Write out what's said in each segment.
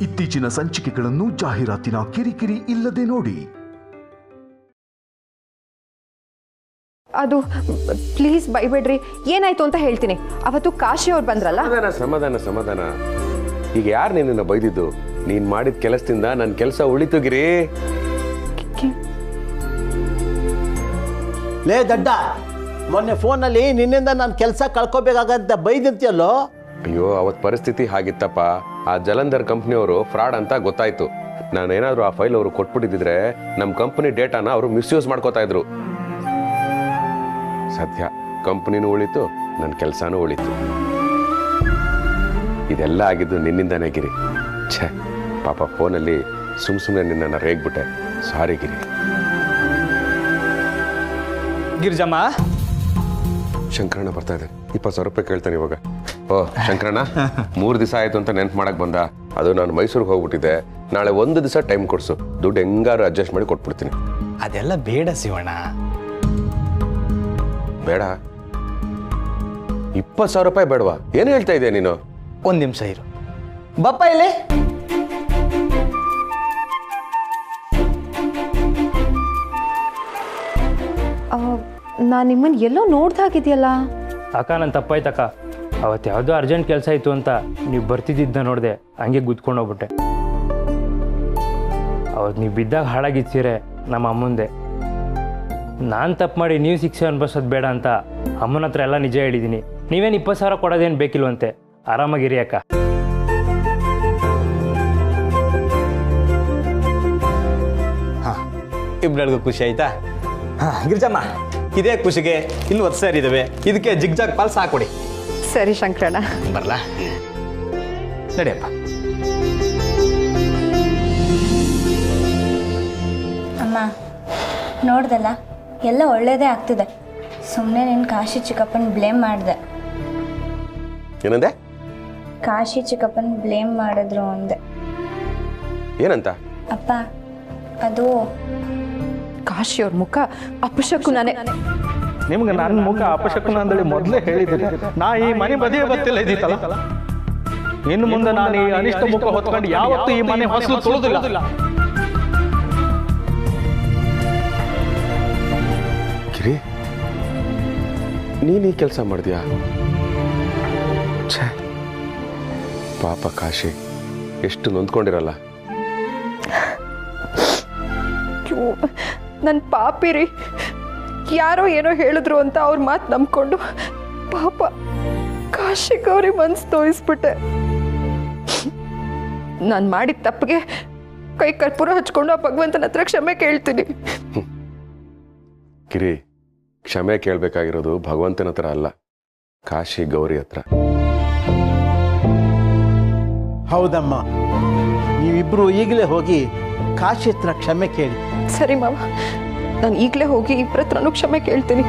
ಇತ್ತೀಚಿನ ಸಂಚಿಕೆಗಳನ್ನು ಜಾಹೀರಾತಿನ ಕಿರಿಕಿರಿ ಇಲ್ಲದೆ ನೋಡಿ. ಅದು ಪ್ಲೀಸ್ ಬೈಬೇಡ್ರಿ, ಏನಾಯ್ತು ಅಂತ ಹೇಳ್ತೀನಿ. ಅವತ್ತು ಕಾಶಿ ಅವ್ರು ಬಂದ್ರಲ್ಲ. ಸಮಾಧಾನ. ಈಗ ಯಾರು ನಿನ್ನ ಬೈದಿದ್ದು? ನೀನ್ ಮಾಡಿದ ಕೆಲಸದಿಂದ ನನ್ನ ಕೆಲಸ ಉಳಿತು ಗಿರಿ. ಲೇ ದಡ್ಡ, ಮೊನ್ನೆ ಫೋನಲ್ಲಿ ನಿನ್ನಿಂದ ನಾನು ಕೆಲಸ ಕಳ್ಕೋಬೇಕಾಗಂತ ಬೈದಿರ್ತೀಯಲ್ಲೋ. ಅಯ್ಯೋ, ಅವತ್ ಪರಿಸ್ಥಿತಿ ಹಾಗಿತ್ತಪ್ಪ. ಆ ಜಲಂಧರ್ ಕಂಪ್ನಿಯವರು ಫ್ರಾಡ್ ಅಂತ ಗೊತ್ತಾಯ್ತು. ನಾನೇನಾದ್ರೂ ಆ ಫೈಲ್ ಅವರು ಕೊಟ್ಬಿಟ್ಟಿದ್ರೆ ನಮ್ಮ ಕಂಪನಿ ಡೇಟಾನ ಅವರು ಮಿಸ್ಯೂಸ್ ಮಾಡ್ಕೋತಾ ಇದ್ರು. ಸದ್ಯ ಕಂಪನಿನೂ ಉಳಿತು, ನನ್ನ ಕೆಲಸನೂ ಉಳಿತು. ಇದೆಲ್ಲ ಆಗಿದ್ದು ನಿನ್ನಿಂದಾನೇ ಗಿರಿ. ಛೇ, ಪಾಪ ಫೋನಲ್ಲಿ ಸುಮ್ಮನೆ ನಿನ್ನನ್ನು ರೇಗ್ಬಿಟ್ಟೆ. ಸಾರಿ ಗಿರಿ. ಗಿರಿಜಮ್ಮ, ಶಂಕರಣ್ಣ ಬರ್ತಾ ಇದೆ. 20,000 ರೂಪಾಯಿ ಕೇಳ್ತಾನೆ ಇವಾಗ. ಓ ಶಂಕರಣ್ಣ, 3 ದಿವಸ ಆಯ್ತು ಅಂತ ನೆನ್ಪು ಮಾಡಕ್ ಬಂದ. ಅದು ನಾನು ಮೈಸೂರಿಗೆ ಹೋಗ್ಬಿಟ್ಟಿದ್ದೆ. ನಾಳೆ 1 ದಿವಸ ಟೈಮ್ ಕೊಡ್ಸು, ದುಡ್ಡು ಹೆಂಗಾರು ಅಡ್ಜಸ್ಟ್ ಮಾಡಿ ಕೊಟ್ಬಿಡ್ತೀನಿ. ಅದೆಲ್ಲ ಬೇಡ ಶಿವಣ್ಣ. ಬೇಡ? 20,000 ರೂಪಾಯಿ ಬೇಡವಾ? ಏನು ಹೇಳ್ತಾ ಇದೆಯಾ ನೀನು? 1 ನಿಮಿಷ ಇರು. ಬಪ್ಪ ಇಲ್ಲಿ. ನಾನು ನಿಮ್ಮನ್ನು ಎಲ್ಲೋ ನೋಡ್ದಾಗಿದೆಯಲ್ಲ. ಅಕ್ಕ, ನನ್ನ ತಪ್ಪಾಯ್ತಕ್ಕ. ಅವತ್ತು ಯಾವುದೋ ಅರ್ಜೆಂಟ್ ಕೆಲಸ ಇತ್ತು ಅಂತ ನೀವು ಬರ್ತಿದ್ದ ನೋಡಿದೆ, ಹಂಗೆ ಗುದ್ಕೊಂಡು ಹೋಗ್ಬಿಟ್ಟೆ. ಅವತ್ತು ನೀವು ಬಿದ್ದಾಗ ಹಾಳಾಗಿದ್ದ ಸೀರೆ ನಮ್ಮ ಅಮ್ಮಂದೆ. ನಾನು ತಪ್ಪು ಮಾಡಿ ನೀವು ಶಿಕ್ಷೆ ಅನ್ಭವಿಸೋದು ಬೇಡ ಅಂತ ಅಮ್ಮನ ಹತ್ರ ಎಲ್ಲ ನಿಜ ಹೇಳಿದ್ದೀನಿ. ನೀವೇನು 20,000 ಕೊಡೋದೇನು ಬೇಕಿಲ್ವಂತೆ. ಆರಾಮಾಗಿರಿ ಅಕ್ಕ. ಹಾಂ, ಇಬ್ಬರಿಗೂ ಖುಷಿ ಆಯ್ತಾ? ಹಾಂ ಗಿರಿಜಮ್ಮ, ಇದೇ ಖುಷಿಗೆ ಇನ್ನು 10 ಸೇರಿದ್ದಾವೆ. ಇದಕ್ಕೆ ಜಿಗ್ಜಾಗ್ ಪಾಲ್ಸ್ ಹಾಕೊಡಿ. ಸರಿ ಶಂಕರಣ್ಣ, ಬರಲಾ? ನಡಿಯಪ್ಪ. ಅಮ್ಮ ನೋಡ್ದಲ್ಲ, ಎಲ್ಲ ಒಳ್ಳೇದೇ ಆಗ್ತಿದೆ. ಸುಮ್ಮನೆ ನೀನು ಕಾಶಿ ಚಿಕ್ಕಪ್ಪನ ಬ್ಲೇಮ್ ಮಾಡಿದೆ. ಏನಂದೆ? ಕಾಶಿ ಚಿಕ್ಕಪ್ಪನ ಬ್ಲೇಮ್ ಮಾಡಿದ್ರು ಅಂದೆ. ಏನಂತ? ಅಪ್ಪ, ಅದು ಕಾಶಿ ಅವ್ರ ಮುಖ ಅಪಶಕುನನೇ. ನಿಮ್ಗೆ ನನ್ನ ಮುಖ ಅಪಶಕುನ ಅಂದೇಳಿ ಮೊದಲೇ ಹೇಳಿದ್ದೀನಿ. ನಾ ಈ ಮನೆ ಬದಿಯೇ ಗೊತ್ತಿಲ್ಲ ಇದ್ದಿತ್ತಲ್ಲ. ಇನ್ನು ಮುಂದೆ ನಾನು ಈ ಅನಿಷ್ಟ ಮುಖ ಹೊತ್ಕೊಂಡು ಯಾವತ್ತೂ ಈ ಮನೆ ಹೊಸಲು ತುಳಿದಿಲ್ಲ. ಗಿರಿ, ನೀನು ಈ ಕೆಲಸ ಮಾಡಿದ್ಯಾ? ಛೇ, ಪಾಪ ಕಾಶಿ ಎಷ್ಟು ನೊಂದ್ಕೊಂಡಿರಲ್ಲ. ನನ್ನ ಪಾಪಿರಿ, ಯಾರೋ ಏನೋ ಹೇಳಿದ್ರು ಅಂತ ಅವ್ರ ಮಾತು ನಂಬ್ಕೊಂಡು ಪಾಪ ಕಾಶಿ ಗೌರಿ ಮನ್ಸು ತೋರಿಸ್ಬಿಟ್ಟೆ. ನಾನು ಮಾಡಿದ ತಪ್ಪಿಗೆ ಕೈ ಕರ್ಪೂರ ಹಚ್ಕೊಂಡು ಆ ಭಗವಂತನ ಹತ್ರ ಕ್ಷಮೆ ಕೇಳ್ತೀನಿ. ಗಿರಿ, ಕ್ಷಮೆ ಕೇಳಬೇಕಾಗಿರೋದು ಭಗವಂತನ ಹತ್ರ ಅಲ್ಲ, ಕಾಶಿ ಗೌರಿ ಹತ್ರ. ಹೌದಮ್ಮ, ನೀವಿಬ್ರು ಈಗಲೇ ಹೋಗಿ ಕಾಶಿ ಹತ್ರ ಕ್ಷಮೆ ಕೇಳಿ. ಸರಿ ಮಾವ, ನಾನು ಈಗಲೇ ಹೋಗಿ ಇಬ್ಬರ ಹತ್ರನೂ ಕ್ಷಮೆ ಕೇಳ್ತೀನಿ.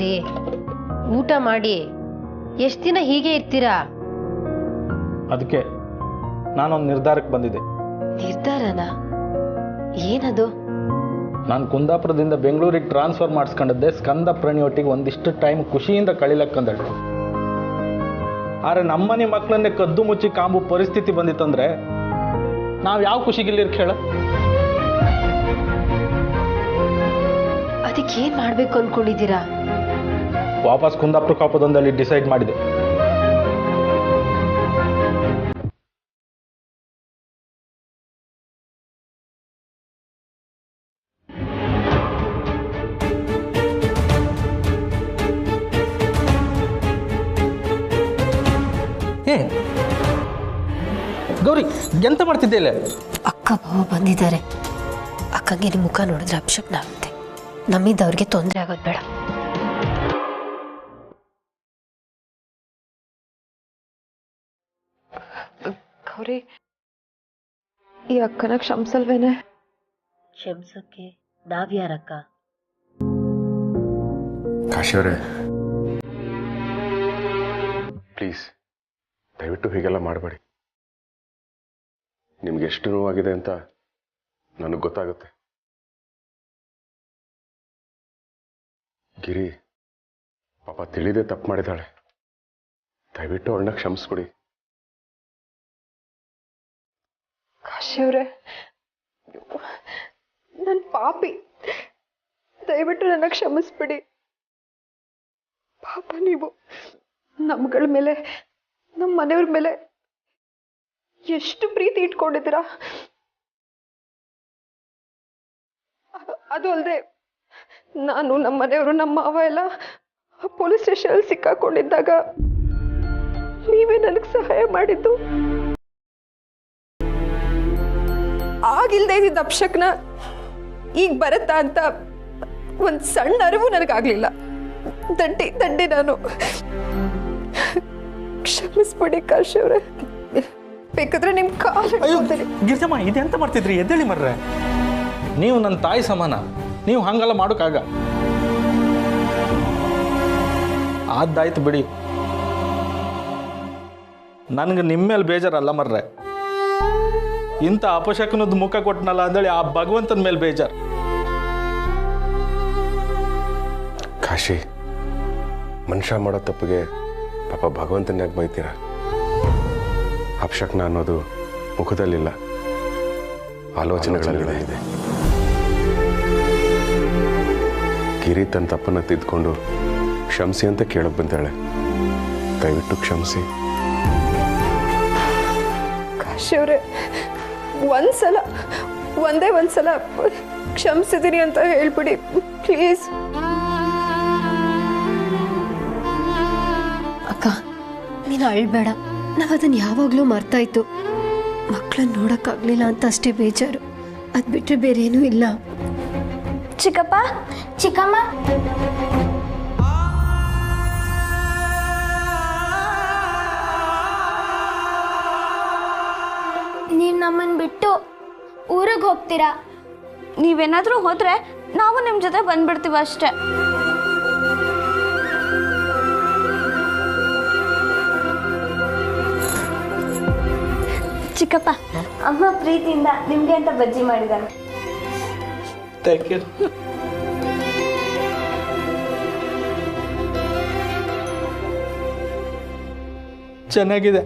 ರೀ, ಊಟ ಮಾಡಿ ಎಷ್ಟು ದಿನ ಹೀಗೆ ಇರ್ತೀರಾ? ಅದಕ್ಕೆ ನಾನೊಂದು ನಿರ್ಧಾರಕ್ಕೆ ಬಂದಿದ್ದೆ. ನಿರ್ಧಾರನ? ಏನದು? ನಾನು ಕುಂದಾಪುರದಿಂದ ಬೆಂಗಳೂರಿಗೆ ಟ್ರಾನ್ಸ್ಫರ್ ಮಾಡಿಸ್ಕೊಂಡಿದ್ದೆ ಸ್ಕಂದ ಪ್ರಾಣಿಯೊಟ್ಟಿಗೆ ಒಂದಿಷ್ಟು ಟೈಮ್ ಖುಷಿಯಿಂದ ಕಳಿಲಕ್ಕಂದಳು. ಆದರೆ ನಮ್ಮನೆ ಮಕ್ಕಳನ್ನೇ ಕದ್ದು ಮುಚ್ಚಿ ಕಾಂಬು ಪರಿಸ್ಥಿತಿ ಬಂದಿತ್ತಂದ್ರೆ ನಾವು ಯಾವ ಖುಷಿಗಿಲ್ಲಿರ್ಕ ಹೇಳ? ಅದಕ್ಕೆ ಏನ್ ಮಾಡ್ಬೇಕು ಅನ್ಕೊಂಡಿದ್ದೀರಾ? ವಾಪಸ್ ಕುಂದಾಪುರ ಕಾಪುದಂದಲ್ಲಿ ಡಿಸೈಡ್ ಮಾಡಿದೆ. ಗೌರಿ, ಎಂತ ಮಾಡ್ತಿದ್ದೆ? ಅಕ್ಕ ಬಾವ ಬಂದಿದ್ದಾರೆ. ಅಕ್ಕಂಗೆ ನಿಮ್ಮ ಮುಖ ನೋಡಿದ್ರೆ ಅಪಶಕ್ನ ಆಗುತ್ತೆ. ನಮ್ಮಿಂದ ಅವ್ರಿಗೆ ತೊಂದರೆ ಆಗೋದು ಬೇಡ. ಗೌರಿ, ಈ ಅಕ್ಕನ ಕ್ಷಮಿಸಲ್ವೇನೆ? ಕ್ಷಮಿಸಕ್ಕೆ ನಾವ್ಯಾರಕ್ಕ? ಕಾಶಿಯವರೇ, ಪ್ಲೀಸ್ ದಯವಿಟ್ಟು ಹೀಗೆಲ್ಲ ಮಾಡಬೇಡಿ. ನಿಮ್ಗೆ ಎಷ್ಟು ನೋವಾಗಿದೆ ಅಂತ ನನಗೆ ಗೊತ್ತಾಗುತ್ತೆ. ಗಿರಿ ಪಾಪ ತಿಳಿದೇ ತಪ್ಪು ಮಾಡಿದಾಳೆ, ದಯವಿಟ್ಟು ಅವಳನ್ನ ಕ್ಷಮಿಸ್ಬಿಡಿ. ಕಾಶಿ ಅವರೇ, ನನ್ನ ಪಾಪಿ, ದಯವಿಟ್ಟು ನನ್ನ ಕ್ಷಮಿಸ್ಬಿಡಿ. ಪಾಪ ನೀವು ನಮ್ಗಳ ಮೇಲೆ, ನಮ್ಮ ಮನೆಯವ್ರ ಮೇಲೆ ಎಷ್ಟು ಪ್ರೀತಿ ಇಟ್ಕೊಂಡಿದ್ದೀರಾ. ಅದು ಅಲ್ಲದೆ ನಾನು, ನಮ್ಮ ಮನೆಯವರು, ನಮ್ಮ ಮಾವ ಎಲ್ಲ ಪೊಲೀಸ್ ಸ್ಟೇಷನಲ್ಲಿ ಸಿಕ್ಕಾಕೊಂಡಿದ್ದಾಗ ನೀವೇ ನನಗೆ ಸಹಾಯ ಮಾಡಿದ್ದು. ಆಗಿಲ್ದೇ ಇದ್ದಿದ್ದ ಅಪಶಕ್ನ ಈಗ ಬರುತ್ತಾ ಅಂತ ಒಂದು ಸಣ್ಣ ಅರಿವು ನನಗಾಗ್ಲಿಲ್ಲ. ದಂಡಿ ನಾನು. ಕ್ಷಮಿಸ್ಬಿಡಿ ಕಾಶಿ ಅವರೇ, ಬೇಕಾದ್ರೆ ನಿಮ್ ಕಾಲು. ಗಿರಿಜಮ್ಮ, ಇದೆಂತ ಮಾಡ್ತಿದ್ರಿ? ಎದ್ದೇಳಿ ಮರ್ರೆ, ನೀವು ನನ್ನ ತಾಯಿ ಸಮಾನ, ನೀವು ಹಂಗೆಲ್ಲ ಮಾಡೋಕ್ಕಾಗ. ಆದಾಯ್ತು ಬಿಡಿ, ನನಗೆ ನಿಮ್ಮ ಮೇಲೆ ಬೇಜಾರಲ್ಲ ಮರ್ರೆ. ಇಂಥ ಅಪಶಕನದ ಮುಖ ಕೊಟ್ಟನಲ್ಲ ಅಂದೇಳಿ ಆ ಭಗವಂತನ ಮೇಲೆ ಬೇಜಾರು. ಕಾಶಿ, ಮನುಷ್ಯ ಮಾಡೋ ತಪ್ಪಿಗೆ ಪಾಪ ಭಗವಂತನಾಗಿ ಬೈತೀರ. ಅಪಶಕ್ನ ಅನ್ನೋದು ಮುಖದಲ್ಲಿಲ್ಲ, ಆಲೋಚನೆಗಳಲ್ಲಿದೆ. ಗಿರಿ ತನ್ನ ತಪ್ಪನ್ನು ತಿದ್ಕೊಂಡು ಕ್ಷಮಿಸಿ ಅಂತ ಕೇಳಕ್ ಬಂದಾಳೆ. ದಯವಿಟ್ಟು ಕ್ಷಮಿಸಿ. ಕಾಶಿ ಅವರೇ, ಒಂದೇ ಒಂದ್ಸಲ ಕ್ಷಮಿಸಿದ್ದೀನಿ ಅಂತ ಹೇಳ್ಬಿಡಿ ಪ್ಲೀಸ್. ಅಕ್ಕ, ನೀನು ಅಳ್ಬೇಡ. ನಾವು ಅದನ್ನು ಯಾವಾಗಲೂ ಮರ್ತಾಯಿತ್ತು. ಮಕ್ಕಳನ್ನ ನೋಡೋಕ್ಕಾಗಲಿಲ್ಲ ಅಂತ ಅಷ್ಟೇ ಬೇಜಾರು, ಅದು ಬಿಟ್ಟರೆ ಬೇರೆ ಏನೂ ಇಲ್ಲ. ಚಿಕ್ಕಪ್ಪ, ಚಿಕ್ಕಮ್ಮ, ನೀವು ನಮ್ಮನ್ನು ಬಿಟ್ಟು ಊರಿಗೆ ಹೋಗ್ತೀರಾ. ನೀವೇನಾದರೂ ಹೋದರೆ ನಾವು ನಿಮ್ಮ ಜೊತೆ ಬಂದ್ಬಿಡ್ತೀವಿ ಅಷ್ಟೇ. ಚಿಕ್ಕಪ್ಪ, ಅಮ್ಮ ಪ್ರೀತಿಯಿಂದ ನಿಮಗೆ ಅಂತ ಬಜ್ಜಿ ಮಾಡಿದ್ದಾನೆ. Thank you. ಚೆನ್ನಾಗಿದೆ.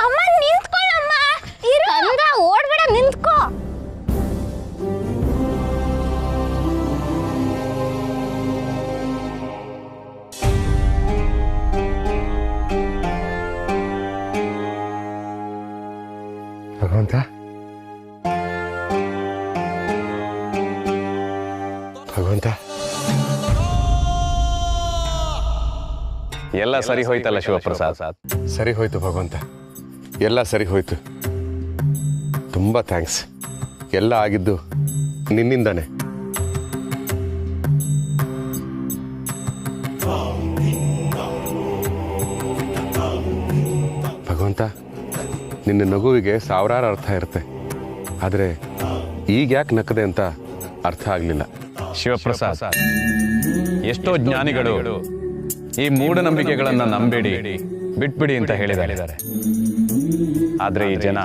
ಅಮ್ಮ ನಿಂತ್ಕೊಳ್ಳಮ್ಮ, ಓಡ್ಬೇಡ, ನಿಂತ್ಕೋ. ಭಗವಂತ, ಭಗವಂತ, ಎಲ್ಲ ಸರಿ ಹೋಯ್ತಲ್ಲ ಶಿವಪ್ರಸಾದ್? ಸರಿ ಹೋಯ್ತು ಭಗವಂತ, ಎಲ್ಲ ಸರಿ ಹೋಯ್ತು. ತುಂಬ ಥ್ಯಾಂಕ್ಸ್. ಎಲ್ಲ ಆಗಿದ್ದು ನಿನ್ನಿಂದಾನೆ. ಭಗವಂತ, ನಿನ್ನ ನಗುವಿಗೆ ಸಾವಿರಾರು ಅರ್ಥ ಇರುತ್ತೆ, ಆದರೆ ಈಗ ಯಾಕೆ ನಕ್ಕದೆ ಅಂತ ಅರ್ಥ ಆಗಲಿಲ್ಲ. ಶಿವಪ್ರಸಾದ್, ಎಷ್ಟೋ ಜ್ಞಾನಿಗಳು ಈ ಮೂಢನಂಬಿಕೆಗಳನ್ನ ನಂಬೇಡಿ, ಬಿಟ್ಬಿಡಿ ಅಂತ ಹೇಳಿದ್ದಾರೆ. ಆದ್ರೆ ಈ ಜನ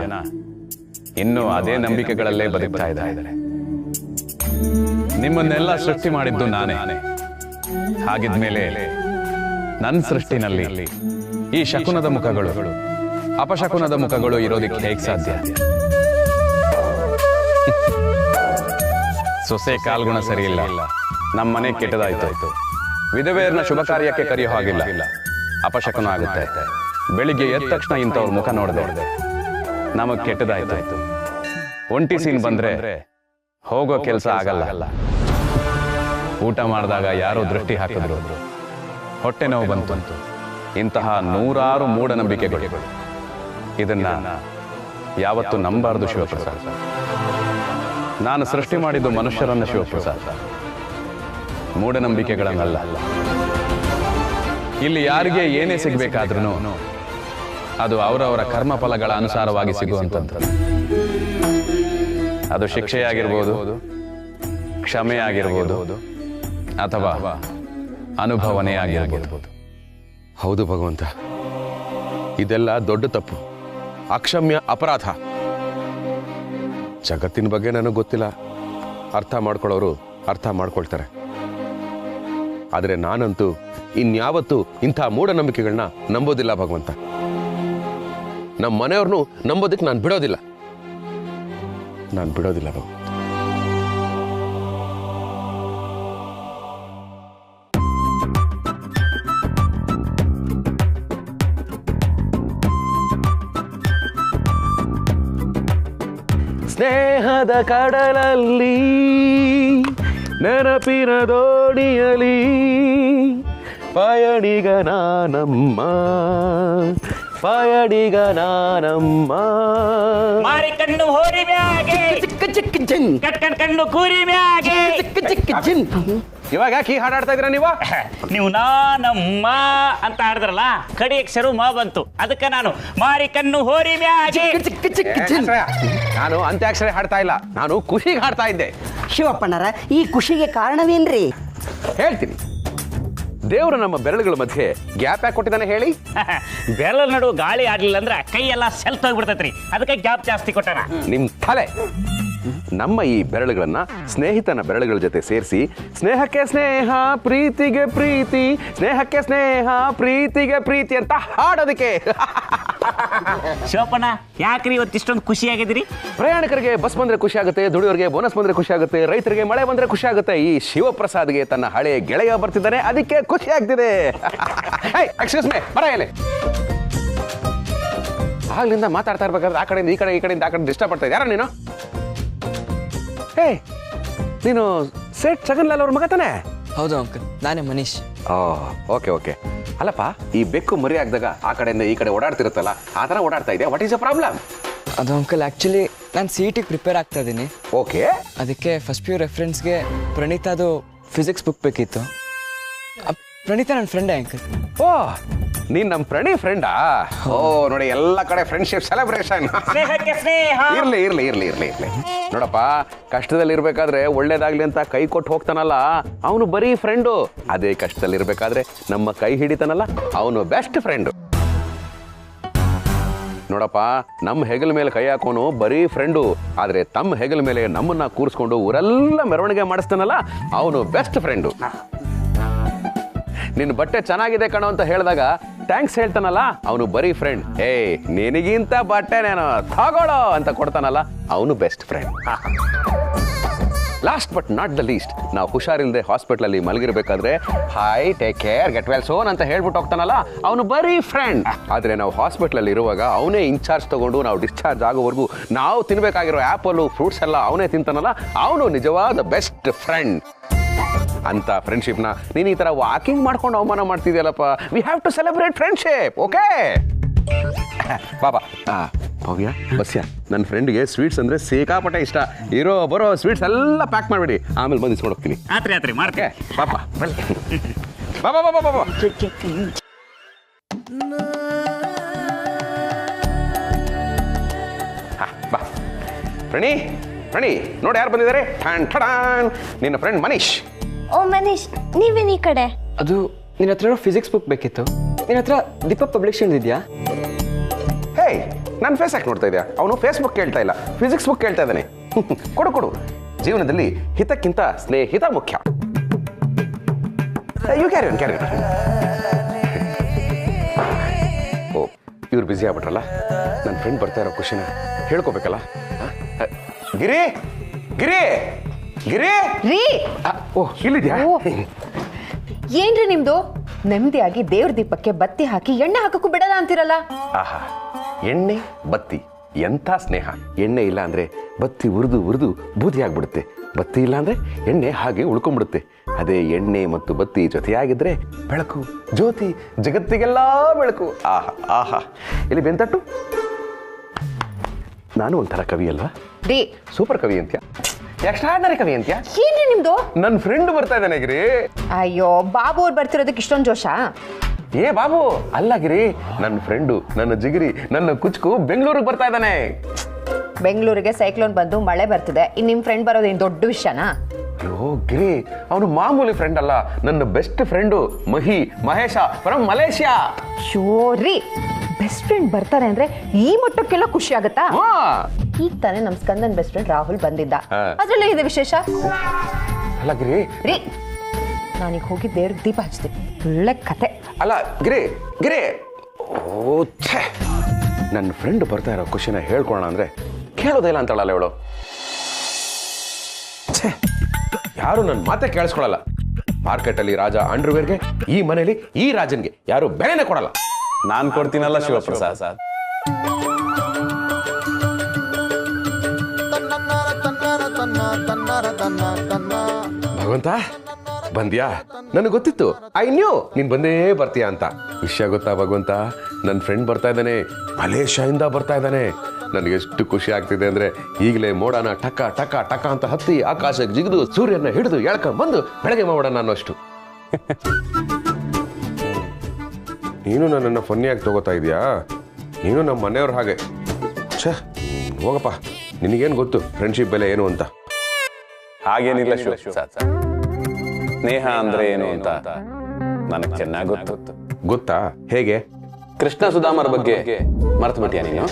ಇನ್ನೂ ಅದೇ ನಂಬಿಕೆಗಳಲ್ಲೇ ಬದುಕ್ತಾ ಇದ್ದಾರೆ. ನಿಮ್ಮನ್ನೆಲ್ಲ ಸೃಷ್ಟಿ ಮಾಡಿದ್ದು ನಾನೇ. ಹಾಗಿದ್ಮೇಲೆ ನನ್ನ ಸೃಷ್ಟಿನಲ್ಲಿ ಈ ಶಕುನದ ಮುಖಗಳು, ಅಪಶಕುನದ ಮುಖಗಳು ಇರೋದಕ್ಕೆ ಹೇಗೆ ಸಾಧ್ಯ? ಸೊಸೆ ಕಾಲ್ಗುಣ ಸರಿ ಇಲ್ಲ, ನಮ್ಮ ಮನೆ ಕೆಟ್ಟದಾಯ್ತು, ವಿಧವೆಯರನ್ನ ಶುಭ ಕಾರ್ಯಕ್ಕೆ ಕರೆಯೋ ಹಾಗಿಲ್ಲ, ಅಪಶಕುನ ಆಗುತ್ತೆ. ಬೆಳಿಗ್ಗೆ ಎದ್ದ ತಕ್ಷಣ ಇಂಥವ್ರ ಮುಖ ನೋಡಿದೆ, ನಮಗ್ ಕೆಟ್ಟದಾಯ್ತು. ಒಂಟಿ ಸೀನ್ ಬಂದ್ರೆ ಹೋಗೋ ಕೆಲಸ ಆಗಲ್ಲ. ಊಟ ಮಾಡಿದಾಗ ಯಾರೋ ದೃಷ್ಟಿ ಹಾಕಿದ್ರು, ಹೊಟ್ಟೆ ನೋವು ಬಂತು. ಇಂತಹ ನೂರಾರು ಮೂಢನಂಬಿಕೆಗಳು. ಇದನ್ನ ಯಾವತ್ತೂ ನಂಬಾರದು ಶಿವಪ್ರಸಾದ್. ನಾನು ಸೃಷ್ಟಿ ಮಾಡಿದ್ದು ಮನುಷ್ಯರನ್ನ ಶಿವಪ್ರಸಾದ್, ಮೂಢನಂಬಿಕೆಗಳನ್ನಲ್ಲ. ಇಲ್ಲಿ ಯಾರಿಗೆ ಏನೇ ಸಿಗಬೇಕಾದ್ರೂ ಅದು ಅವರವರ ಕರ್ಮ ಫಲಗಳ ಅನುಸಾರವಾಗಿ ಸಿಗುವಂಥದ್ದು. ಅದು ಶಿಕ್ಷೆಯಾಗಿರ್ಬೋದು, ಕ್ಷಮೆ ಆಗಿರ್ಬೋದು, ಅಥವಾ ಅನುಭವನೇ ಆಗಿರ್ಬೋದು. ಹೌದು ಭಗವಂತ, ಇದೆಲ್ಲ ದೊಡ್ಡ ತಪ್ಪು, ಅಕ್ಷಮ್ಯ ಅಪರಾಧ. ಜಗತ್ತಿನ ಬಗ್ಗೆ ನನಗೆ ಗೊತ್ತಿಲ್ಲ, ಅರ್ಥ ಮಾಡ್ಕೊಳ್ಳೋರು ಅರ್ಥ ಮಾಡ್ಕೊಳ್ತಾರೆ. ಆದರೆ ನಾನಂತೂ ಇನ್ಯಾವತ್ತೂ ಇಂಥ ಮೂಢನಂಬಿಕೆಗಳನ್ನ ನಂಬೋದಿಲ್ಲ ಭಗವಂತ. ನಮ್ಮ ಮನೆಯವ್ರನ್ನೂ ನಂಬೋದಕ್ಕೆ ನಾನು ಬಿಡೋದಿಲ್ಲ ಭಗವಂತ. ಸ್ನೇಹದ ಕಡಲಲ್ಲಿ ನೆನಪಿನ ದೋಣಿಯಲಿ ಪಯಣಿಗ ನಾನಮ್ಮ ಮಾರಿ ಕಣ್ಣು ಹೋರಿ ಮ್ಯಾಗೆ ಕಟ್ಕಂಡ್ ಕಣ್ಣು ಕೂರಿ ಮ್ಯಾಗೆ. ಇವಾಗ ಯಾಕೆ ಈ ಹಾಡಾಡ್ತಾ ಇದ್ದೀರಾ ನೀವು ನಾನಮ್ಮ ಅಂತ ಆಡಿದ್ರಲ್ಲ, ಕಡಿ ಅಕ್ಷರ ಮಾ ಬಂತು, ಅದಕ್ಕೆ ನಾನು ಮಾರಿ ಕಣ್ಣು ಹೋರಿ ಮ್ಯಾಗೆ. ನಾನು ಅಂತ್ಯಾಕ್ಷರ ಹಾಡ್ತಾ ಇಲ್ಲ, ನಾನು ಖುಷಿಗೆ ಹಾಡ್ತಾ ಇದ್ದೆ. ಶಿವಪ್ಪಣ್ಣರ, ಈ ಖುಷಿಗೆ ಕಾರಣವೇನ್ರಿ? ಹೇಳ್ತೀನಿ. ದೇವರು ನಮ್ಮ ಬೆರಳುಗಳ ಮಧ್ಯೆ ಗ್ಯಾಪ್ ಯಾಕೆ ಕೊಟ್ಟಿದ್ದಾನೆ ಹೇಳಿ? ಬೆರಳ ನಡು ಗಾಳಿ ಆಡ್ಲಿಲ್ಲ ಅಂದ್ರೆ ಕೈ ಎಲ್ಲ ಸೆಲ್ತ್ ಹೋಗ್ಬಿಡ್ತೈತ್ರಿ, ಅದಕ್ಕೆ ಗ್ಯಾಪ್ ಜಾಸ್ತಿ ಕೊಟ್ಟಾನ. ನಿಮ್ ತಲೆ. ನಮ್ಮ ಈ ಬೆರಳುಗಳನ್ನ ಸ್ನೇಹಿತನ ಬೆರಳುಗಳ ಜೊತೆ ಸೇರಿಸಿ ಸ್ನೇಹಕ್ಕೆ ಸ್ನೇಹ ಪ್ರೀತಿಗೆ ಪ್ರೀತಿ, ಸ್ನೇಹಕ್ಕೆ ಸ್ನೇಹ ಪ್ರೀತಿಗೆ ಪ್ರೀತಿ ಅಂತ ಹಾಡೋದಕ್ಕೆ. ಶಿವಪ್ಪಣ್ಣ, ಯಾಕ್ರಿ ಇವತ್ತು ಇಷ್ಟೊಂದು ಖುಷಿ ಆಗಿದ್ರಿ? ಪ್ರಯಾಣಿಕರಿಗೆ ಬಸ್ ಬಂದ್ರೆ ಖುಷಿ ಆಗುತ್ತೆ, ದುಡಿಯೋರಿಗೆ ಬೋನಸ್ ಬಂದ್ರೆ ಖುಷಿ ಆಗುತ್ತೆ, ರೈತರಿಗೆ ಮಳೆ ಬಂದ್ರೆ ಖುಷಿ ಆಗುತ್ತೆ. ಈ ಶಿವಪ್ರಸಾದ್ಗೆ ತನ್ನ ಹಳೆ ಗೆಳೆಯ ಬರ್ತಿದ್ದಾನೆ, ಅದಕ್ಕೆ ಖುಷಿ ಆಗ್ತಿದೆ. ಎಕ್ಸ್ಕ್ಯೂಸ್ ಮೀ, ಬರ ಇಲ್ಲಿ. ಆಗ್ಲಿಂದ ಮಾತಾಡ್ತಾ ಇರ್ಬೇಕಾದ್ರೆ ಆ ಕಡೆಯಿಂದ ಈ ಕಡೆಯಿಂದ ಆ ಕಡೆ ಡಿಸ್ಟರ್ಬ್ ಮಾಡ್ತಾ ಇದ್ದೆ. ಯಾರ ನೀನು? ನೀನು ಸೇಠ್ ಛಗನ್ಲಾಲ್ ಅವ್ರ ಮಗ ತಾನೆ? ಹೌದು ಅಂಕಲ್, ನಾನೇ ಮನೀಶ್. Okay okay. ಅಲ್ಲಪ್ಪ, ಈ ಬೆಕ್ಕು ಮರಿ ಆಗಿದಾಗ ಆ ಕಡೆಯಿಂದ ಈ ಕಡೆ ಓಡಾಡ್ತಿರುತ್ತಲ್ಲ, ಆ ಥರ ಓಡಾಡ್ತಾ ಇದೆಯಾ? What is a problem? ಅದು ಅಂಕಲ್, ಆ್ಯಕ್ಚುಲಿ ನಾನು CET ಪ್ರಿಪೇರ್ ಆಗ್ತಾ ಇದ್ದೀನಿ. ಓಕೆ. ಅದಕ್ಕೆ ಫಸ್ಟ್ PU ರೆಫರೆನ್ಸ್ಗೆ ಪ್ರಣೀತಾದು ಫಿಸಿಕ್ಸ್ ಬುಕ್ ಬೇಕಿತ್ತು. ಪ್ರಣೀತಾ ನನ್ನ ಫ್ರೆಂಡೇ ಅಂಕಲ್. ಓ, ನೀನ್ ನಮ್ಮ ಪ್ರಣಿ ಫ್ರೆಂಡಾ? ಓ ನೋಡಿ, ಎಲ್ಲ ಕಡೆ ಫ್ರೆಂಡ್ಶಿಪ್ ಸೆಲೆಬ್ರೇಷನ್. ಇರ್ಲಿ ಇರ್ಲಿ ಇರ್ಲಿ ಇರ್ಲಿ ಇರ್ಲಿ. ನೋಡಪ್ಪ, ಕಷ್ಟದಲ್ಲಿ ಇರ್ಬೇಕಾದ್ರೆ ಒಳ್ಳೇದಾಗ್ಲಿ ಅಂತ ಕೈ ಕೊಟ್ಟು ಹೋಗ್ತಾನಲ್ಲ, ಅವನು ಬರೀ ಫ್ರೆಂಡು. ಅದೇ ಕಷ್ಟದಲ್ಲಿ ಇರ್ಬೇಕಾದ್ರೆ ನಮ್ಮ ಕೈ ಹಿಡಿತಾನಲ್ಲ, ಅವನು ಬೆಸ್ಟ್ ಫ್ರೆಂಡು. ನೋಡಪ್ಪ, ನಮ್ಮ ಹೆಗಲ ಮೇಲೆ ಕೈ ಹಾಕೋನು ಬರೀ ಫ್ರೆಂಡು, ಆದ್ರೆ ತಮ್ಮ ಹೆಗಲ ಮೇಲೆ ನಮ್ಮನ್ನ ಕೂರಿಸ್ಕೊಂಡು ಊರೆಲ್ಲ ಮೆರವಣಿಗೆ ಮಾಡಿಸ್ತಾನಲ್ಲ, ಅವನು ಬೆಸ್ಟ್ ಫ್ರೆಂಡು. ನಿನ್ನ ಬಟ್ಟೆ ಚೆನ್ನಾಗಿದೆ ಕಣೋ ಅಂತ ಹೇಳಿದಾಗ ಥ್ಯಾಂಕ್ಸ್ ಹೇಳ್ತಾನಲ್ಲ, ಅವನು ಬರೀ ಫ್ರೆಂಡ್. ನಿನಗಿಂತ ಬಟ್ಟೆ ನಾನು ತಗೊಳ್ಳೋ ಅಂತ ಕೊಡ್ತಾನಲ್ಲ, ಅವನು best friend. Last but not the least, ನಾವು ಹುಷಾರಿಲ್ಲದೆ ಹಾಸ್ಪಿಟ್ಲಲ್ಲಿ ಮಲಗಿರ್ಬೇಕಾದ್ರೆ hi, take care, get well soon ಅಂತ ಹೇಳ್ಬಿಟ್ಟು ಹೋಗ್ತಾನಲ್ಲ, ಅವನು ಬರೀ ಫ್ರೆಂಡ್. ಆದರೆ ನಾವು ಹಾಸ್ಪಿಟ್ಲಲ್ಲಿ ಇರುವಾಗ ಅವನೇ ಇನ್ಚಾರ್ಜ್ ತಗೊಂಡು ನಾವು ಡಿಸ್ಚಾರ್ಜ್ ಆಗೋವರೆಗೂ ನಾವು ತಿನ್ಬೇಕಾಗಿರೋ ಆ್ಯಪಲ್ಲು ಫ್ರೂಟ್ಸ್ ಎಲ್ಲ ಅವನೇ ತಿಂತಾನಲ್ಲ, ಅವನು ನಿಜವಾದ ಬೆಸ್ಟ್ ಫ್ರೆಂಡ್. ಅಂತ ಫ್ರೆಂಡ್ಶಿಪ್ನ ನೀನು ಈ ಥರ ವಾಕಿಂಗ್ ಮಾಡ್ಕೊಂಡು ಅವಮಾನ ಮಾಡ್ತಿದ್ಯಲ್ಲಪ್ಪ. We have to celebrate friendship, okay? Baba, Bhavya, Basya, ನನ್ನ ಫ್ರೆಂಡ್ಗೆ ಸ್ವೀಟ್ಸ್ ಅಂದರೆ ಸಿಕ್ಕಾಪಟ್ಟೆ ಇಷ್ಟ. ಇರೋ ಬರೋ ಸ್ವೀಟ್ಸ್ ಎಲ್ಲ ಪ್ಯಾಕ್ ಮಾಡಿಬಿಡಿ, ಆಮೇಲೆ ಬಂದು ಇಸ್ಕೊಂಡು ಹೋಗ್ತೀನಿ. ಆತ್ರಿ ಮಾಡ್ಕೆ ಪಾಪ ಬಾಬಾ ಬಾಬಾ ಬಾಬಾ. ಬಾ ಪ್ರಣಿ, ಪ್ರಣಿ ನೋಡಿ ಯಾರು ಬಂದಿದ್ದಾರೆ. ನಿನ್ನ ಫ್ರೆಂಡ್ ಮನೀಶ್. ಓ ಮನೀಶ್, ನೀವೇನು ಈ ಕಡೆ? ಅದು ನಿನ್ನ ಹತ್ರ ಫಿಸಿಕ್ಸ್ ಬುಕ್ ಬೇಕಿತ್ತು. ನಿನ್ನ ಹತ್ರ ದೀಪಕ್ ಪಬ್ಲಿಷನ್ ಇದೆಯಾ? ಹೇ, ನನ್ನ ಫೇಸ್ ಯಾಕೆ ನೋಡ್ತಾ ಇದೆಯಾ? ಅವನು ಫೇಸ್ಬುಕ್ ಕೇಳ್ತಾ ಇಲ್ಲ, ಫಿಸಿಕ್ಸ್ ಬುಕ್ ಕೇಳ್ತಾ ಇದ್ದಾನೆ. ಕೊಡು ಕೊಡು. ಜೀವನದಲ್ಲಿ ಹಿತಕ್ಕಿಂತ ಸ್ನೇಹಿತ ಮುಖ್ಯ. You carry on, carry on. ಓ, ಇವ್ರು ಬ್ಯುಸಿ ಆಗ್ಬಿಟ್ರಲ್ಲ. ನನ್ನ ಫ್ರೆಂಡ್ ಬರ್ತಾ ಇರೋ ಖುಷಿನ ಹೇಳ್ಕೋಬೇಕಲ್ಲ. ಗಿರಿ, ಗಿರಿ, ಗಿರಿ ರೀ. ಓ, ಇಲ್ಲಿದ್ಯಾ? ಏನ್ರಿ ನಿಮ್ದು? ನೆಮ್ಮದಿಯಾಗಿ ದೇವ್ರ ದೀಪಕ್ಕೆ ಬತ್ತಿ ಹಾಕಿ ಎಣ್ಣೆ ಹಾಕಕ್ಕೂ ಬಿಡಲ್ಲ ಅಂತಿರಲ್ಲ. ಆಹಾ, ಎಣ್ಣೆ ಬತ್ತಿ ಎಂಥ ಸ್ನೇಹ. ಎಣ್ಣೆ ಇಲ್ಲ ಅಂದ್ರೆ ಬತ್ತಿ ಉರಿದು ಉರಿದು ಬೂದಿ ಆಗ್ಬಿಡುತ್ತೆ, ಬತ್ತಿ ಇಲ್ಲ ಅಂದ್ರೆ ಎಣ್ಣೆ ಹಾಗೆ ಉಳ್ಕೊಂಡ್ಬಿಡುತ್ತೆ. ಅದೇ ಎಣ್ಣೆ ಮತ್ತು ಬತ್ತಿ ಜೊತೆಯಾಗಿದ್ರೆ ಬೆಳಕು, ಜ್ಯೋತಿ, ಜಗತ್ತಿಗೆಲ್ಲ ಬೆಳಕು. ಆಹಾ ಆಹಾ. ಇಲ್ಲಿ ಬೆಂತಟ್ಟು. ನಾನು ಒಂಥರ ಕವಿ ಅಲ್ವಾ? ರೀ, ಸೂಪರ್ ಕವಿ ಅಂತ್ಯ, ಎಕ್ಸ್ಟ್ರಾರ್ಡಿನರಿ ಕವಿ ಅಂತ್ಯ. ಏನ್ರಿ ನಿಮ್ದು? ನನ್ನ ಫ್ರೆಂಡ್ ಬರ್ತಾ ಇದ್ದಾನೆ ಗಿರಿ. ಅಯ್ಯೋ, ಬಾಬು ಅವ್ರು ಬರ್ತಿರೋದಕ್ಕೆ ಇಷ್ಟೊಂದು ಜೋಶ? ಏ ಬಾಬು ಅಲ್ಲ ಗಿರಿ, ನನ್ನ ಫ್ರೆಂಡು, ನನ್ನ ಜಿಗಿರಿ, ನನ್ನ ಕುಚ್ಕು ಬೆಂಗಳೂರಿಗೆ ಬರ್ತಾ ಇದ್ದಾನೆ. ಬೆಂಗಳೂರಿಗೆ ಸೈಕ್ಲೋನ್ ಬಂದು ಮಳೆ ಬರ್ತಿದೆ, ಇನ್ನು ನಿಮ್ಮ ಫ್ರೆಂಡ್ ಬರೋದೇನು ದೊಡ್ಡ ವಿಷಯನಾ? ಅಯ್ಯೋ ಗಿರಿ, ಅವನು ಮಾಮೂಲಿ ಫ್ರೆಂಡ್ ಅಲ್ಲ, ನನ್ನ best friend Mahesh from Malaysia. Sorry, best friend ಬರ್ತಾರೆ ಅಂದ್ರೆ ಈ ಮಟ್ಟಕ್ಕೆಲ್ಲ ಖುಷಿ ಆಗತ್ತಾ? ಈಗ ತಾನೇ ನಮ್ ಸ್ಕಂದನ್ ಬೆಸ್ಟ್ ಫ್ರೆಂಡ್ ರಾಹುಲ್ ಬಂದಿದ್ದ, ಅದ್ರಲ್ಲೇ ಇದೆ ವಿಶೇಷ. ಅಲ್ಲ ಗಿರಿ ರೀ, ನಾನೀಗ ಹೋಗಿ ದೇವ್ರಿಗೆ ದೀಪ ಹಚ್ತೀನಿ, ಒಳ್ಳೆ ಕತೆ. ಅಲ್ಲ ಗಿರಿ ಗಿರಿ, ನನ್ನ ಫ್ರೆಂಡ್ ಬರ್ತಾ ಇರೋ ಖುಷಿನ ಹೇಳ್ಕೊಳ್ಳೋಣ ಅಂದ್ರೆ ಕೇಳೋದೇ ಇಲ್ಲ ಅಂತಾಳಲ್ಲ ಇವಳು. ಯಾರು ನನ್ನ ಮಾತೆ ಕೇಳಿಸ್ಕೊಳಲ್ಲ. ಮಾರ್ಕೆಟಲ್ಲಿ ರಾಜ ಅಂಡರ್ವೇರ್ಗೆ, ಈ ಮನೇಲಿ ಈ ರಾಜನ್ಗೆ ಯಾರು ಬೆಲೆನೇ ಕೊಡಲ್ಲ. ನಾನು ಕೊಡ್ತೀನಲ್ಲ ಶಿವಪ್ರಸಾದ್. ಭಗವಂತ ಬಂದ್ಯಾ? ನನಗೆ ಗೊತ್ತಿತ್ತು, ಐ ನ್ಯೂ ನೀನ್ ಬಂದೇ ಬರ್ತೀಯಾ ಅಂತ. ವಿಷಯ ಗೊತ್ತಾ ಭಗವಂತ, ನನ್ನ ಫ್ರೆಂಡ್ ಬರ್ತಾ ಇದ್ದಾನೆ, ಮಲೇಷ್ಯಾದಿಂದ ಬರ್ತಾ ಇದ್ದಾನೆ. ನನಗೆ ಎಷ್ಟು ಖುಷಿ ಆಗ್ತಿದೆ ಅಂದ್ರೆ ಈಗಲೇ ಮೋಡನ ಟಕ ಟಕ ಟಕ ಅಂತ ಹತ್ತಿ ಆಕಾಶಕ್ಕೆ ಜಿಗಿದು ಸೂರ್ಯನ ಹಿಡಿದು ಎಳ್ಕೊಂಡ್ ಬಂದು ಬೆಳಗ್ಗೆ ಮಾಡೋಣ ಅನ್ನೋಷ್ಟು. ನೀನು ನನ್ನನ್ನು ಫನ್ನಿಯಾಗಿ ತಗೋತಾ ಇದೀಯಾ? ನೀನು ನಮ್ಮ ಮನೆಯವ್ರ ಹಾಗೆ. ಛೇ ಹೋಗಪ್ಪ, ನಿನಗೇನು ಗೊತ್ತು ಫ್ರೆಂಡ್ಶಿಪ್ ಬೆಲೆ ಏನು ಅಂತ? ಹಾಗೇನಿಲ್ಲ ಶಿವಪ್ರಸಾದ್, ಸ್ನೇಹ ಅಂದ್ರೆ ಏನು ಅಂತ ನನಗೆ ಚೆನ್ನಾಗಿ ಗೊತ್ತು. ಗೊತ್ತಾ? ಹೇಗೆ? ಕೃಷ್ಣ ಸುಧಾಮರ ಬಗ್ಗೆ ಮರ್ತು ಬಿಟ್ಟಿಯಾ ನೀನು?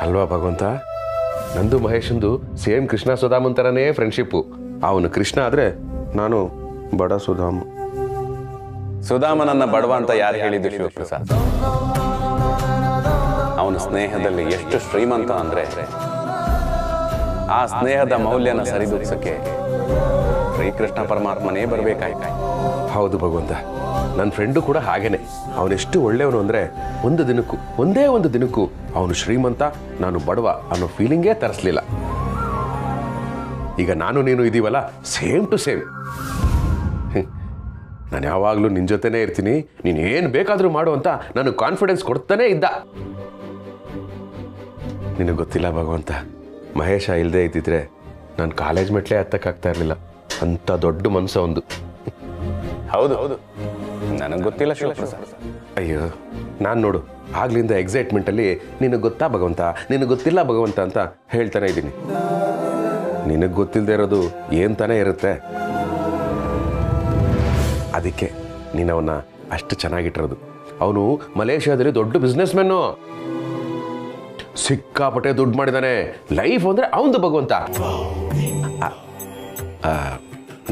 ಅಲ್ವಾ ಭಗವಂತ, ನಂದು ಮಹೇಶಂದು ಸೇಮ್ ಕೃಷ್ಣ ಸುಧಾಮನ್ ಥರನೇ ಫ್ರೆಂಡ್ಶಿಪ್ಪು. ಅವನು ಕೃಷ್ಣ ಆದ್ರೆ ನಾನು ಬಡ ಸುಧಾಮ. ಸುಧಾಮನನ್ನ ಬಡವ ಅಂತ ಯಾರು ಹೇಳಿದ್ದು ಶಿವಪ್ರಸಾದ್? ಅವನ ಸ್ನೇಹದಲ್ಲಿ ಎಷ್ಟು ಶ್ರೀಮಂತ ಅಂದ್ರೆ ಆ ಸ್ನೇಹದ ಮೌಲ್ಯನ ಸರಿದೂಗಿಸಕ್ಕೆ ಶ್ರೀಕೃಷ್ಣ ಪರಮಾತ್ಮನೇ ಬರಬೇಕಾಯ್ತು. ಹೌದು ಭಗವಂತ, ನನ್ನ ಫ್ರೆಂಡು ಕೂಡ ಹಾಗೇನೆ. ಅವನೆಷ್ಟು ಒಳ್ಳೆಯವನು ಅಂದ್ರೆ ಒಂದೇ ಒಂದು ದಿನಕ್ಕೂ ಅವನು ಶ್ರೀಮಂತ, ನಾನು ಬಡವ ಅನ್ನೋ ಫೀಲಿಂಗೇ ತರಿಸ್ಲಿಲ್ಲ. ಈಗ ನಾನು ನೀನು ಇದೀವಲ್ಲ, ಸೇಮ್ ಟು ಸೇಮ್. ನಾನು ಯಾವಾಗಲೂ ನಿನ್ನ ಜೊತೆನೇ ಇರ್ತೀನಿ, ನೀನು ಏನು ಬೇಕಾದರೂ ಮಾಡು ಅಂತ ನಾನು ಕಾನ್ಫಿಡೆನ್ಸ್ ಕೊಡ್ತಾನೇ ಇದ್ದ. ನಿನಗೆ ಗೊತ್ತಿಲ್ಲ ಭಗವಂತ, ಮಹೇಶ ಇಲ್ಲದೆ ಇದ್ದಿದ್ರೆ ನಾನು ಕಾಲೇಜ್ ಮೆಟ್ಲೇ ಹತ್ತಕ್ಕಾಗ್ತಾ ಇರಲಿಲ್ಲ. ಅಂತ ದೊಡ್ಡ ಮನಸ್ಸು ಒಂದು. ಹೌದು ಹೌದು, ನನಗೆ ಗೊತ್ತಿಲ್ಲ ಶಿವಪ್ರಸಾದ್. ಅಯ್ಯೋ, ನಾನು ನೋಡು ಆಗ್ಲಿಂದ ಎಕ್ಸೈಟ್ಮೆಂಟಲ್ಲಿ ನಿನಗೆ ಗೊತ್ತಾ ಭಗವಂತ, ನಿನಗೆ ಗೊತ್ತಿಲ್ಲ ಭಗವಂತ ಅಂತ ಹೇಳ್ತಾನೆ ಇದ್ದೀನಿ. ನಿನಗೆ ಗೊತ್ತಿಲ್ಲದೆ ಇರೋದು ಏನು ತಾನೇ ಇರುತ್ತೆ. ಅದಕ್ಕೆ ನೀನು ಅವನ್ನ ಅಷ್ಟು ಚೆನ್ನಾಗಿಟ್ಟಿರೋದು. ಅವನು ಮಲೇಷ್ಯಾದಲ್ಲಿ ದೊಡ್ಡ ಬಿಸ್ನೆಸ್ ಮ್ಯಾನು, ಸಿಕ್ಕಾಪಟ್ಟೆ ದುಡ್ಡು ಮಾಡಿದ್ದಾನೆ. ಲೈಫ್ ಅಂದರೆ ಅವನದು ಭಗವಂತ.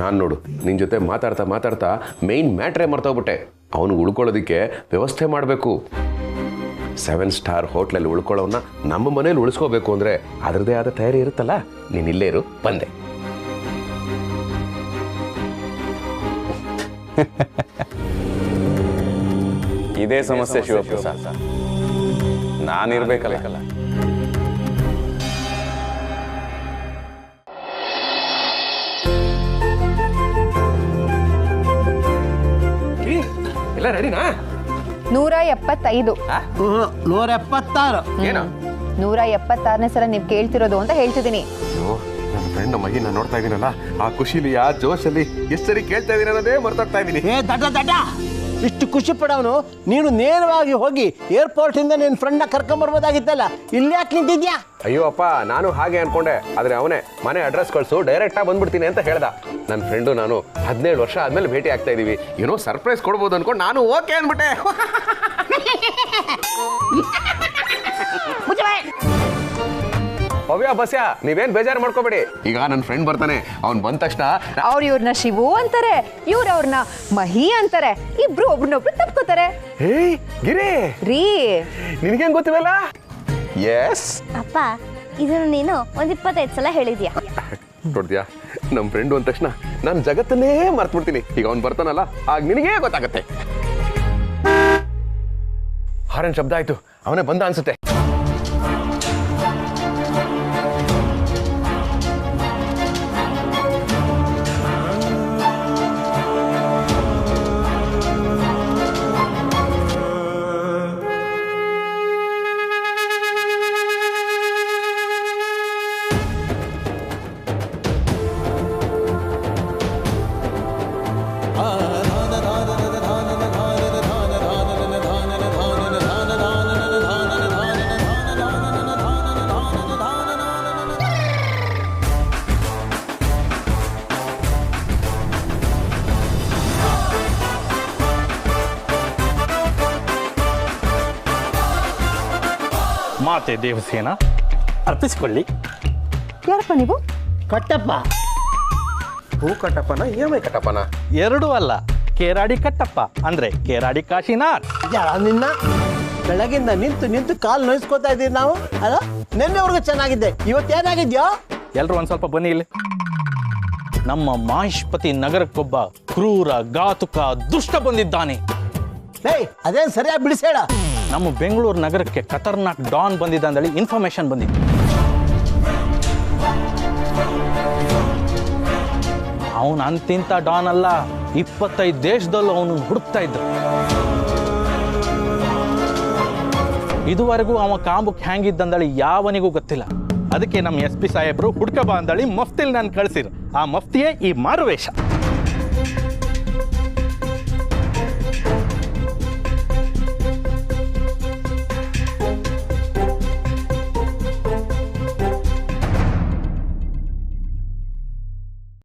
ನಾನು ನೋಡು ನಿನ್ನ ಜೊತೆ ಮಾತಾಡ್ತಾ ಮೇಯ್ನ್ ಮ್ಯಾಟ್ರೇ ಮರ್ತೋಗ್ಬಿಟ್ಟೆ. ಅವನು ಉಳ್ಕೊಳ್ಳೋದಕ್ಕೆ ವ್ಯವಸ್ಥೆ ಮಾಡಬೇಕು. 7 ಸ್ಟಾರ್ ಹೋಟ್ಲಲ್ಲಿ ಉಳ್ಕೊಳ್ಳೋನ್ನ ನಮ್ಮ ಮನೇಲಿ ಉಳಿಸ್ಕೋಬೇಕು ಅಂದರೆ ಅದರದೇ ಆದ ತಯಾರಿ ಇರುತ್ತಲ್ಲ. ನೀನು ಇಲ್ಲೇ ಇರು, ಬಂದೆ. ಇದೇ ಸಮಸ್ಯೆ ಶಿವಪ್ರಸಾದ್, ನಾನಿರ್ಬೇಕಲ್ಲ. ಎಲ್ಲ ರೆಡಿನಾ? 175. 176. ಏನು 176ನೇ ಸಲ ನೀವು ಕೇಳ್ತಿರೋದು ಅಂತ ಹೇಳ್ತಿದ್ದೀನಿ. ನನ್ನ ಫ್ರೆಂಡ್ ಮಗಿ ನಾನು ನೋಡ್ತಾ ಇದ್ದೀನಲ್ಲ, ಆ ಖುಷಿಲಿ ಆ ಜೋಶಲ್ಲಿ ಎಷ್ಟು ಸರಿ ಕೇಳ್ತಾ ಇದ್ದೀನಿ ಅನ್ನೋದೇ ಮರ್ತೋಗ್ತಾ ಇದ್ದೀನಿ. ದಡ್ಡ ಇಷ್ಟು ಖುಷಿ ಪಡೋನು ನೀನು ನೇರವಾಗಿ ಹೋಗಿ ಏರ್ಪೋರ್ಟ್ ಇಂದ ನಿನ್ನ ಫ್ರೆಂಡ್ನ ಕರ್ಕೊಂಬರ್ಬೋದಾಗಿತ್ತಲ್ಲ, ಇಲ್ಲಿ ಯಾಕೆ ನಿಂತಿದ್ಯಾ? ಅಯ್ಯೋ ಅಪ್ಪ, ನಾನು ಹಾಗೆ ಅನ್ಕೊಂಡೆ. ಆದ್ರೆ ಅವನೇ ಮನೆ ಅಡ್ರೆಸ್ ಕಳ್ಸು, ಡೈರೆಕ್ಟಾಗಿ ಬಂದ್ಬಿಡ್ತೀನಿ ಅಂತ ಹೇಳ್ದ. ನನ್ನ ಫ್ರೆಂಡು ನಾನು 17 ವರ್ಷ ಆದ್ಮೇಲೆ ಭೇಟಿ ಆಗ್ತಾ ಇದೀವಿ, ಏನೋ ಸರ್ಪ್ರೈಸ್ ಕೊಡ್ಬೋದು ಅನ್ಕೊಂಡು ನಾನು ಓಕೆ ಅಂದ್ಬಿಟ್ಟೆ. ಭವ್ಯ ಬಸ್ಯಾ, ನೀವೇನ್ ಬೇಜಾರು ಮಾಡ್ಕೋಬೇಡಿ. ಈಗ ನನ್ನ ಫ್ರೆಂಡ್ ಬರ್ತಾನೆ, ಅವ್ನು ಬಂದ ತಕ್ಷಣ ಅವ್ರು ಇವ್ರನ್ನ ಶಿವು ಅಂತಾರೆ, ಇವ್ರು ಅವ್ರನ್ನ ಮಹಿ ಅಂತಾರೆ, ಇಬ್ರು ಒಬ್ರನ್ನೊಬ್ರು ತಪ್ಕೋತಾರೆ. ಹೇಯ್ ಗಿರಿ ರೀ, ನಿನಗೇನ್ ಗೊತ್ತಿವಲ್ಲ? ಎಸ್ ಅಪ್ಪ, ಇದನ್ನು ನೀನು 25 ಸಲ ಹೇಳಿದ್ಯಾ. ನೋಡ್ದ್ಯಾ, ನಮ್ಮ ಫ್ರೆಂಡು ಅಂದ ತಕ್ಷಣ ನಾನು ಜಗತ್ತನ್ನೇ ಮರ್ತ್ಬಿಡ್ತೀನಿ. ಈಗ ಅವ್ನು ಬರ್ತಾನಲ್ಲ, ಆಗ ನಿನಗೇ ಗೊತ್ತಾಗತ್ತೆ. ಹಾರನ್ ಶಬ್ದ ಆಯ್ತು, ಅವನೇ ಬಂದ ಅನ್ಸುತ್ತೆ. ಮಾತೆ ದೇವಸೇನ ಅರ್ಪಿಸಿಕೊಳ್ಳಿ. ಯಾರಪ್ಪ ನೀವು? ಕಟ್ಟಪ್ಪ. ಹೂ ಕಟ್ಟಪ್ಪನ EMI ಕಟ್ಟಪ್ಪನ? ಎರಡೂ ಅಲ್ಲ, ಕೇರಾಡಿ ಕಟ್ಟಪ್ಪ ಅಂದ್ರೆ ಕೇರಾಡಿ ಕಾಶಿನಾಥ್. ಯಾರ ನಿನ್ನ ಬೆಳಗಿಂದ ನಿಂತು ನಿಂತು ಕಾಲು ನೋಯಿಸ್ಕೋತಾ ಇದ್ದೀವಿ ನಾವು. ಅಲ್ಲ ನಿನ್ನೆವರೆಗೂ ಚೆನ್ನಾಗಿದ್ದೆ, ಇವತ್ತೇನಾಗಿದ್ಯೋ? ಎಲ್ರು ಒಂದ್ ಸ್ವಲ್ಪ ಬನ್ನಿ ಇಲ್ಲಿ. ನಮ್ಮ ಮಾಹಿಷ್ಪತಿ ನಗರಕ್ಕೊಬ್ಬ ಕ್ರೂರ ಘಾತುಕ ದುಷ್ಟ ಬಂದಿದ್ದಾನೆ. ಅದೇನ್ ಸರಿಯಾಗಿ ಬಿಡಿಸೇಳ. ನಮ್ಮ ಬೆಂಗಳೂರು ನಗರಕ್ಕೆ ಖತರ್ನಾಕ್ ಡಾನ್ ಬಂದಿದ್ದ ಅಂತೇಳಿ ಇನ್ಫಾರ್ಮೇಶನ್ ಬಂದಿತ್ತು. ಅವನು ಅಂತಿಂತ ಡಾನ್ ಅಲ್ಲ, 25 ದೇಶದಲ್ಲೂ ಅವನು ಹುಡುಕ್ತಾ ಇದ್ದ. ಇದುವರೆಗೂ ಅವ ಕಾಂಬುಕ್ ಹ್ಯಾಂಗಿದ್ದಂದಳಿ ಯಾವನಿಗೂ ಗೊತ್ತಿಲ್ಲ. ಅದಕ್ಕೆ ನಮ್ಮ SP ಸಾಹೇಬರು ಹುಡ್ಕಬಾ ಅಂದಳಿ ಮಫ್ತಿಲ್ ನಾನು ಕಳಿಸಿರು. ಆ ಮಫ್ತಿಯೇ ಈ ಮಾರುವೇಷ.